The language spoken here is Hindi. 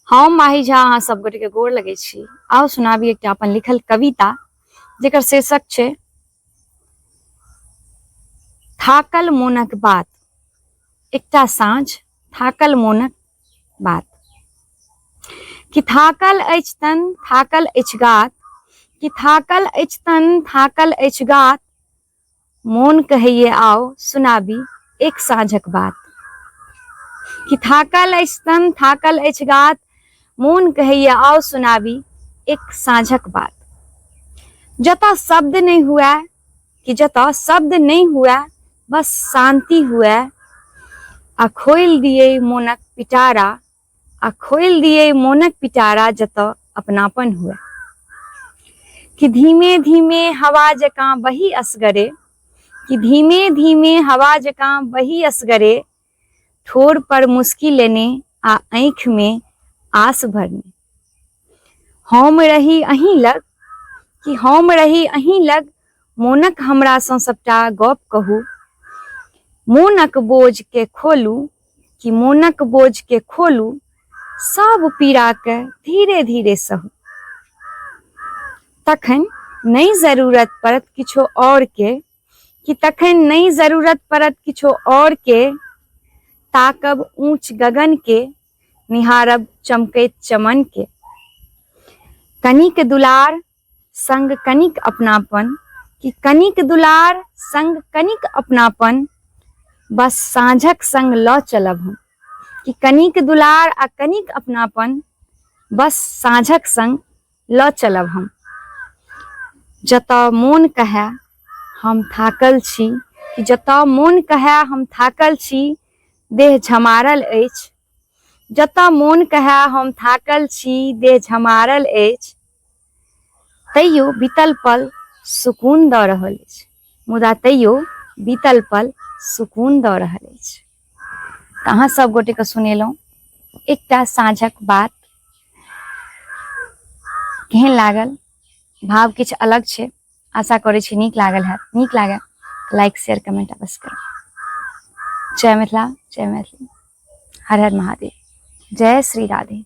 हम माही झा अहाँ सब गोटे के गोर लगे छी। आओ सुनाबी एकटा अपन लिखल कविता जेकर शीर्षक छै थाकल मोनक बात। एकटा साँझ थाकल मोनक बात। कि थाकल अछि तन थाकल अछि गात, कि थाकल अछि तन थाकल अछि गात, मोन कहैये आओ सुनाबी एक साँझक बात। कि थाकल अछि तन थाकल अछि गात, मोन कहैये आओ सुनाबी एक साँझक बात। जतऽ शब्द नहीं हुआ, कि जतऽ शब्द नहीं हुआ, बस शांति हुआ, आ खोलि दिए मोनक पिटारा, आ खोलि दिए मोनक पिटारा जतऽ अपनापन हुआ। कि धीमे धीमे हवा जकाँ बही असगरे, कि धीमे धीमे हवा जकाँ बही असगरे, ठोर पर मुस्की लेने आ आँख में आस भरने। हम रही अहीं लग, कि हम रही अहीं लग, मोनक हमरा सँ सबटा गप कहू, मोनक बोझ के खोलू, कि मोनक बोझ के खोलू, सब पीड़ा के धीरे धीरे सहू। तखन नहीं जरूरत पड़त किछो और के, कि तखन नहीं जरूरत पड़त किछो और के, ताकब ऊंच गगन के, निहारब चमकैत चमन के। कनिक दुलार संग कनिक अपनापन, कि कनिक दुलार संग कनिक अपनापन, बस साँझक संग लऽ चलब हम, कि कनिक दुलार आ कनिक अपनापन, बस साँझक संग लऽ चलब हम। जतऽ मोन कहै हम थाकल छी, कि जतऽ मोन कहै हम थाकल छी, देह झमारल अछि, जतऽ मोन कहै हम थाकल छी, देह झमारल अछि, तैयो बीतल पल सुकून दऽ रहल अछि, मुदा तैयो बीतल पल सुकून दऽ रहल अछि। तऽ अहाँ सब गोटे के सुनेलहुँ एकटा साँझक बात। केहन लागल? भाव किछु अलग छै, आशा करै छी नीक लागल हैत। नीक लागे लाइक शेयर कमेंट अवश्य करू। जय मिथिला, जय मैथिली, हर हर महादेव, जय श्री राधे।